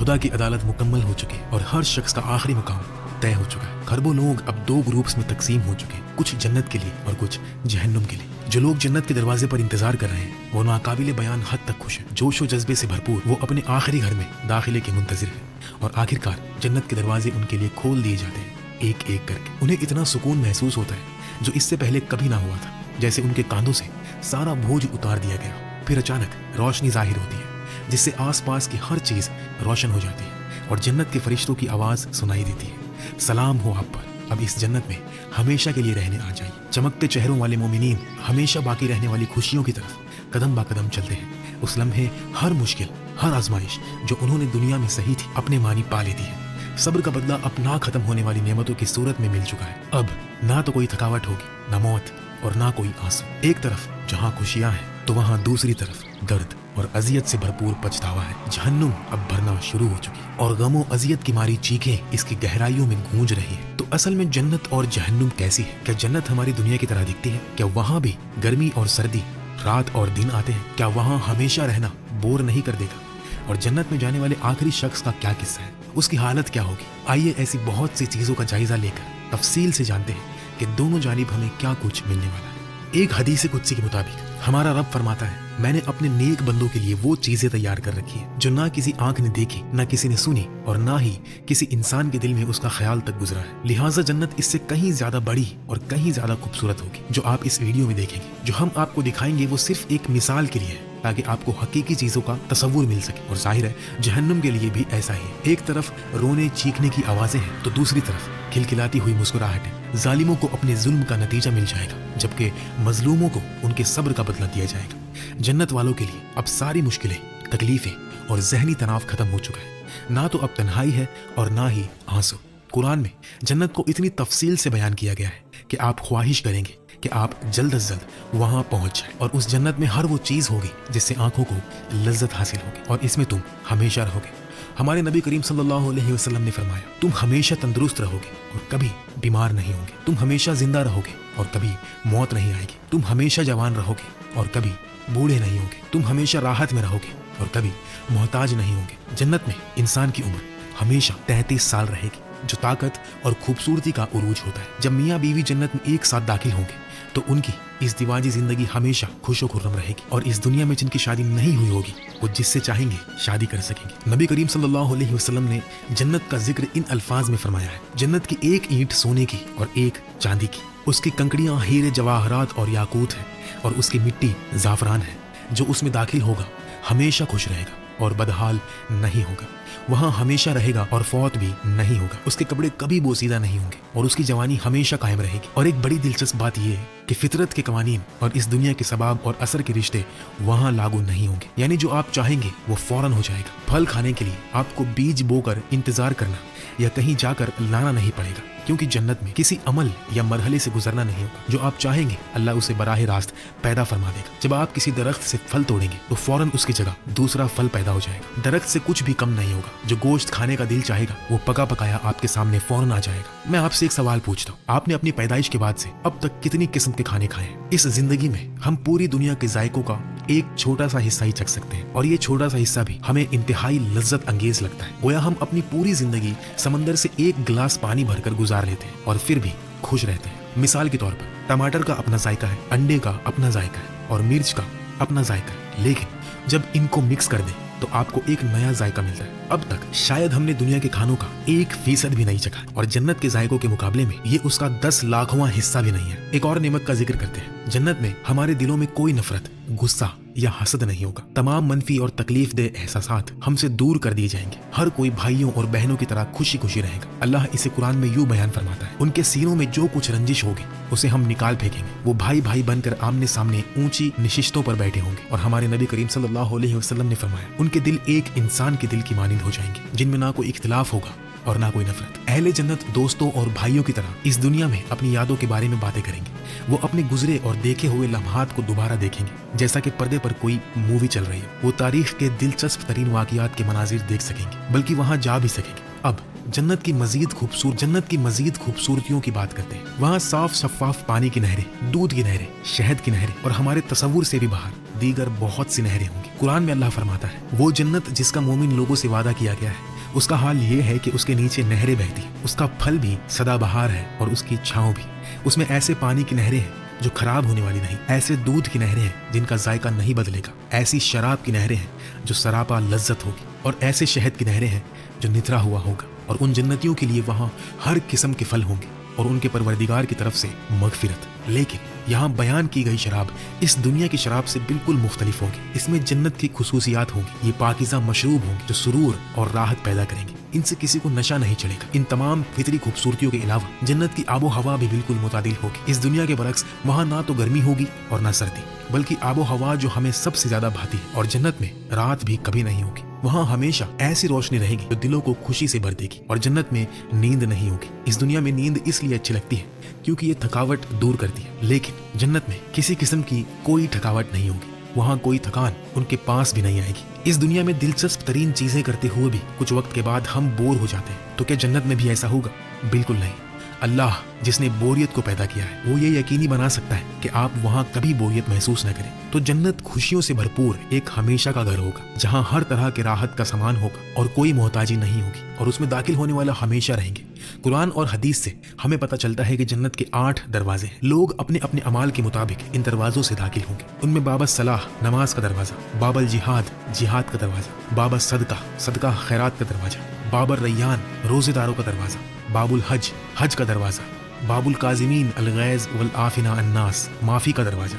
खुदा की अदालत मुकम्मल हो चुकी और हर शख्स का आखिरी मुकाम तय हो चुका है। खरबों लोग अब दो ग्रुप्स में तकसीम हो चुके हैं, कुछ जन्नत के लिए और कुछ जहन्नुम के लिए। जो लोग जन्नत के दरवाजे पर इंतजार कर रहे हैं वो नाकाबिले बयान हद तक खुश हैं, जोश व जज्बे से भरपूर। वो अपने आखिरी घर में दाखिले के मुंतजिर हैं और आखिरकार जन्नत के दरवाजे उनके लिए खोल दिए जाते हैं एक एक करके। उन्हें इतना सुकून महसूस होता है जो इससे पहले कभी ना हुआ था, जैसे उनके कांधों से सारा बोझ उतार दिया गया। फिर अचानक रोशनी जाहिर होती है जिससे आसपास की हर चीज रोशन हो जाती है और जन्नत के फरिश्तों की आवाज सुनाई देती है, सलाम हो आप पर, अब इस जन्नत में हमेशा के लिए रहने आ जाइए। चमकते चेहरों वाले मोमिनीन हमेशा बाकी रहने वाली खुशियों की तरफ कदम बा कदम चलते हैं। उस लम्हे हर मुश्किल, हर आजमाइश जो उन्होंने दुनिया में सही थी अपने मानी पा लेती है। सब्र का बदला अब ना खत्म होने वाली नेमतों की सूरत में मिल चुका है। अब ना तो कोई थकावट होगी, ना मौत और ना कोई आंसू। एक तरफ जहाँ खुशियां हैं तो वहाँ दूसरी तरफ दर्द और अजियत से भरपूर पछतावा है। जहन्नुम अब भरना शुरू हो चुकी है और गमो अजियत की मारी चीखें इसकी गहराइयों में गूंज रही है। तो असल में जन्नत और जहन्नुम कैसी है? क्या जन्नत हमारी दुनिया की तरह दिखती है? क्या वहाँ भी गर्मी और सर्दी, रात और दिन आते हैं? क्या वहाँ हमेशा रहना बोर नहीं कर देगा? और जन्नत में जाने वाले आखिरी शख्स का क्या किस्सा है, उसकी हालत क्या होगी? आइए ऐसी बहुत सी चीजों का जायजा लेकर तफसील से जानते हैं कि दोनों जानिब हमें क्या कुछ मिलने वाला है। एक हदीस कुदसी के मुताबिक हमारा रब फरमाता है, मैंने अपने नेक बंदों के लिए वो चीजें तैयार कर रखी है जो ना किसी आंख ने देखी, ना किसी ने सुनी और ना ही किसी इंसान के दिल में उसका ख्याल तक गुजरा है। लिहाजा जन्नत इससे कहीं ज्यादा बड़ी और कहीं ज्यादा खूबसूरत होगी। जो आप इस वीडियो में देखेंगे, जो हम आपको दिखाएंगे, वो सिर्फ एक मिसाल के लिए है ताकि आपको हकीकी चीजों का तसव्वुर मिल सके। और जाहिर है जहन्नुम के लिए भी ऐसा ही है। एक तरफ रोने चीखने की आवाजें हैं तो दूसरी तरफ खिलखिलाती हुई मुस्कुराहटें। जालिमों को अपने जुल्म का नतीजा मिल जाएगा जबकि मजलूमों को उनके सब्र का बदला दिया जाएगा। जन्नत वालों के लिए अब सारी मुश्किलें, तकलीफें और जहनी तनाव खत्म हो चुका है। ना तो अब तन्हाई है और ना ही आंसू। कुरान में जन्नत को इतनी तफसील से बयान किया गया है कि आप ख्वाहिश करेंगे कि आप जल्द अज जल्द वहां पहुंच जाए। और उस जन्नत में हर वो चीज होगी जिससे आंखों को लज्जत हासिल होगी और इसमें तुम हमेशा रहोगे। हमारे नबी करीम सल्लल्लाहु अलैहि वसल्लम ने फरमाया, तुम हमेशा तंदुरुस्त रहोगे और कभी बीमार नहीं होंगे। तुम हमेशा जिंदा रहोगे और कभी मौत नहीं आएगी। तुम हमेशा जवान रहोगे और कभी बूढ़े नहीं होंगे। तुम हमेशा राहत में रहोगे और कभी मोहताज नहीं होंगे। जन्नत में इंसान की उम्र हमेशा 33 साल रहेगी, जो ताकत और खूबसूरती का उरूज होता है। जब मियाँ बीवी जन्नत में एक साथ दाखिल होंगे तो उनकी इस दिवाजी जिंदगी हमेशा खुशो खुर्रम रहेगी और इस दुनिया में जिनकी शादी नहीं हुई होगी वो जिससे चाहेंगे शादी कर सकेंगे। नबी करीम सल्लल्लाहु अलैहि वसल्लम ने जन्नत का जिक्र इन अल्फाज में फरमाया है, जन्नत की एक ईंट सोने की और एक चांदी की, उसकी कंकड़ियां हीरे जवाहरात और याकूत है और उसकी मिट्टी जाफरान है। जो उसमें दाखिल होगा हमेशा खुश रहेगा और बदहाल नहीं होगा। वहाँ हमेशा रहेगा और फौत भी नहीं होगा। उसके कपड़े कभी बोसीदा नहीं होंगे और उसकी जवानी हमेशा कायम रहेगी। और एक बड़ी दिलचस्प बात यह है कि फितरत के कवानीन और इस दुनिया के सबाब और असर के रिश्ते वहाँ लागू नहीं होंगे। यानी जो आप चाहेंगे वो फौरन हो जाएगा। फल खाने के लिए आपको बीज बोकर इंतजार करना या कहीं जाकर लाना नहीं पड़ेगा, क्योंकि जन्नत में किसी अमल या मरहले से गुजरना नहीं होगा। जो आप चाहेंगे अल्लाह उसे बराह रास्त पैदा फरमा देगा। जब आप किसी दरख्त से फल तोड़ेंगे तो फौरन उसकी जगह दूसरा फल पैदा हो जाएगा। दरख्त से कुछ भी कम नहीं होगा। जो गोश्त खाने का दिल चाहेगा वो पका पकाया आपके सामने फौरन आ जाएगा। मैं आपसे एक सवाल पूछता हूँ, आपने अपनी पैदाइश के बाद से अब तक कितनी किस्म के खाने खाए हैं? इस जिंदगी में हम पूरी दुनिया के जायकों का एक छोटा सा हिस्सा ही चख सकते हैं और ये छोटा सा हिस्सा भी हमें इंतहाई लज्जत अंगेज लगता है। गोया हम अपनी पूरी जिंदगी समंदर से एक गिलास पानी भरकर गुजार लेते हैं और फिर भी खुश रहते हैं। मिसाल के तौर पर टमाटर का अपना जायका है, अंडे का अपना जायका है और मिर्च का अपना जायका है, लेकिन जब इनको मिक्स कर दें तो आपको एक नया जायका मिलता है। अब तक शायद हमने दुनिया के खानों का 1% भी नहीं चखा और जन्नत के जायकों के मुकाबले में ये उसका 10 लाखवां हिस्सा भी नहीं है। एक और नेमत का जिक्र करते हैं। जन्नत में हमारे दिलों में कोई नफरत, गुस्सा या हसद नहीं होगा। तमाम मनफी और तकलीफ दे एहसासात हमसे दूर कर दिए जाएंगे। हर कोई भाइयों और बहनों की तरह खुशी खुशी रहेगा। अल्लाह इसे कुरान में यूं बयान फरमाता है, उनके सीनों में जो कुछ रंजिश होगी उसे हम निकाल फेंकेंगे। वो भाई भाई बनकर आमने सामने ऊंची निशिस्तों पर बैठे होंगे। और हमारे नबी करीम सल्लल्लाहु अलैहि वसल्लम ने फरमाया, उनके दिल एक इंसान के दिल की मानिंद हो जाएंगे, जिनमें ना कोई इख्तिलाफ होगा और ना कोई नफरत। अहले जन्नत दोस्तों और भाइयों की तरह इस दुनिया में अपनी यादों के बारे में बातें करेंगे। वो अपने गुजरे और देखे हुए लम्हात को दोबारा देखेंगे जैसा कि पर्दे पर कोई मूवी चल रही है। वो तारीख के दिलचस्प तरीन वाक़ियात के मनाजिर देख सकेंगे, बल्कि वहाँ जा भी सकेंगे। अब जन्नत की मजीद खूबसूरतियों की बात करते हैं। वहाँ साफ शफाफ पानी की नहरें, दूध की नहरें, शहद की नहरें और हमारे तसव्वुर से भी बाहर दीगर बहुत सी नहरें होंगी। कुरान में अल्लाह फरमाता है, वो जन्नत जिसका मोमिन लोगों से वादा किया गया है اس کا حال یہ ہے کہ اس کے نیچے نہریں بہتی ہیں، اس کا پھل بھی سدا بہار ہے اور اس کی چھاؤں بھی۔ اس میں ایسے پانی کی نہریں ہیں جو خراب ہونے والی نہیں، ایسے دودھ کی نہریں ہیں جن کا ذائقہ نہیں بدلے گا، ایسی شراب کی نہریں ہیں جو سراپا لذت ہوگی، اور ایسے شہد کی نہریں ہیں جو نترا ہوا ہوگا، اور ان جنتیوں کے لیے وہاں ہر قسم کے پھل ہوں گے اور ان کے پروردگار کی طرف سے مغفرت۔ لیکن یہاں بیان کی گئی شراب اس دنیا کی شراب سے بالکل مختلف ہوگی، اس میں جنت کی خصوصیات ہوں گی، یہ پاکیزہ مشروب ہوں گے جو سرور اور راحت پیدا کریں گے، ان سے کسی کو نشہ نہیں چڑھے گا۔ ان تمام فطری خوبصورتیوں کے علاوہ جنت کی آب و ہوا بھی بالکل متعدل ہوگی۔ اس دنیا کے برعکس وہاں نہ تو گرمی ہوگی اور نہ سردی، بلکہ آب و ہوا جو ہمیں سب سے زیادہ بھاتی ہے، اور جنت میں رات بھی کبھی نہیں ہوگی، وہاں ہمیشہ ایسی روشنی رہے گی جو دلوں کو خوشی سے بھر دے گی، اور جنت میں نیند نہیں ہوگی۔ اس دنیا میں نیند اس لیے اچھی لگتی ہے کیونکہ یہ تھکاوٹ دور کرتی ہے، لیکن جنت میں کسی قسم کی کوئی تھکاوٹ نہیں ہوگی، وہاں کوئی تھکان ان کے پاس بھی نہیں آئے گی۔ اس دنیا میں دلچسپ ترین چیزیں کرتے ہوئے بھی کچھ وقت کے بعد ہم بور ہو جاتے ہیں، تو کیا جنت میں بھی ایسا ہوگا؟ بالکل نہیں۔ اللہ جس نے بوریت کو پیدا کیا ہے وہ یہ یقینی بنا سکتا ہے کہ آپ وہاں کبھی بوریت محسوس نہ کریں۔ تو جنت خوشیوں سے بھرپور ایک ہمیشہ کا گھر ہوگا جہاں ہر طرح کے راحت کا سامان ہوگا اور کوئی محتاجی نہیں ہوگی، اور اس میں داخل ہونے والا ہمیشہ رہیں گے۔ قرآن اور حدیث سے ہمیں پتہ چلتا ہے کہ جنت کے 8 دروازے ہیں، لوگ اپنے اپنے اعمال کے مطابق ان دروازوں سے داخل ہوں گے۔ ان میں باب الصلاح نماز کا دروازہ، باب الجہاد جہاد کا دروازہ، باب الصدقہ صدقہ خیرات کا دروازہ، باب الریان روزے داروں کا دروازہ، باب الحج حج کا دروازہ، باب القاظمین الغیظ والعافین عن الناس معافی کا دروازہ،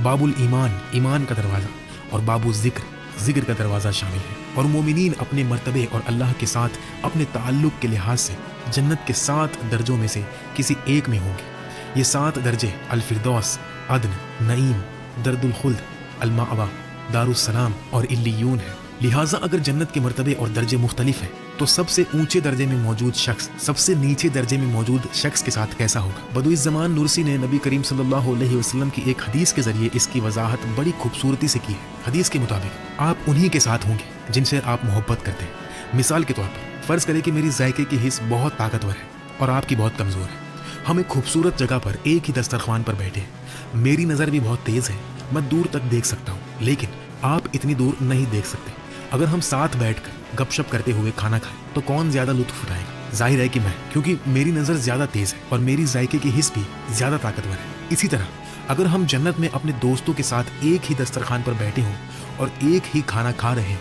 باب الایمان ایمان کا دروازہ، اور باب الذکر ذکر کا دروازہ شامل ہے۔ اور مومنین اپنے مرتبے اور اللہ کے ساتھ اپنے تعلق کے لحاظ سے جنت کے 7 درجوں میں سے کسی ایک میں ہوں گے۔ یہ 7 درجے الفردوس، عدن، نعیم، درد الخلد، المأوى، دار السلام اور علیون ہیں۔ لہٰذا اگر جنت کے مرتبے اور درجے مختلف ہیں تو سب سے اونچے درجے میں موجود شخص سب سے نیچے درجے میں موجود شخص کے ساتھ کیسا ہوگا؟ بدوی الزمان نورسی نے نبی کریم صلی اللہ علیہ وسلم کی ایک حدیث کے ذریعے اس کی وضاحت بڑی خوبصورتی سے کی ہے۔ حدیث کے مطابق آپ انہی کے ساتھ ہوں گے جن سے آپ محبت کرتے ہیں۔ مثال کے طور پر فرض کریں کہ میری ذائقے کی حس بہت طاقتور ہے اور آپ کی بہت کمزور ہے۔ ہم ایک خوبصورت جگہ پر ایک ہی دسترخوان پر بیٹھے ہیں، میری نظر بھی بہت تیز ہے، میں دور تک دیکھ سکتا ہوں، لیکن آپ اتنی دور نہیں دیکھ سکتے۔ اگر ہم ساتھ بیٹھ کر گپ شپ کرتے ہوئے کھانا کھائیں تو کون زیادہ لطف اٹھائے گا؟ ظاہر ہے کہ میں، کیونکہ میری نظر زیادہ تیز ہے اور میری ذائقے کی حس بھی زیادہ طاقتور ہے۔ اسی طرح اگر ہم جنت میں اپنے دوستوں کے ساتھ ایک ہی دسترخوان پر بیٹھے ہوں اور ایک ہی کھانا کھا رہے ہیں،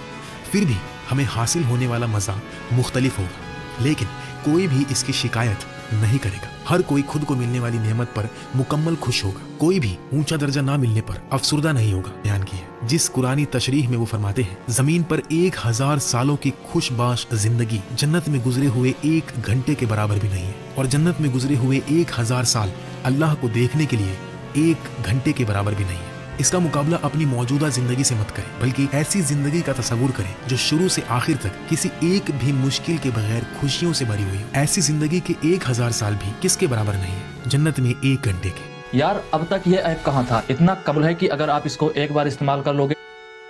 پھر بھی ہمیں حاصل ہونے والا مزہ مختلف ہوگا، لیکن کوئی بھی اس کی شکایت نہیں کرے گا۔ ہر کوئی خود کو ملنے والی نعمت پر مکمل خوش ہوگا، کوئی بھی اونچا درجہ نہ ملنے پر افسردہ نہیں ہوگا۔ بیان کی ہے جس قرآنی تشریح میں وہ فرماتے ہیں، زمین پر 1000 سالوں کی خوش باش زندگی جنت میں گزرے ہوئے 1 گھنٹے کے برابر بھی نہیں ہے، اور جنت میں گزرے ہوئے 1000 سال اللہ کو دیکھنے کے لیے 1 گھنٹے کے برابر بھی نہیں ہے۔ اس کا مقابلہ اپنی موجودہ زندگی سے مت کریں، بلکہ ایسی زندگی کا تصور کریں جو شروع سے آخر تک کسی ایک بھی مشکل کے بغیر خوشیوں سے بھری ہوئی ہو۔ ایسی زندگی کے 1000 سال بھی کس کے برابر نہیں ہے جنت میں 1 گھنٹے کے۔ یار اب تک یہ ایپ کہاں تھا؟ اتنا قبل ہے کہ اگر آپ اس کو ایک بار استعمال کر لوگے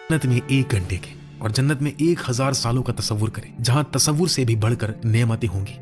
جنت میں 1 گھنٹے کے، اور جنت میں 1000 سالوں کا تصور کریں جہاں تصور سے بھی بڑھ کر نعمتیں ہوں گی۔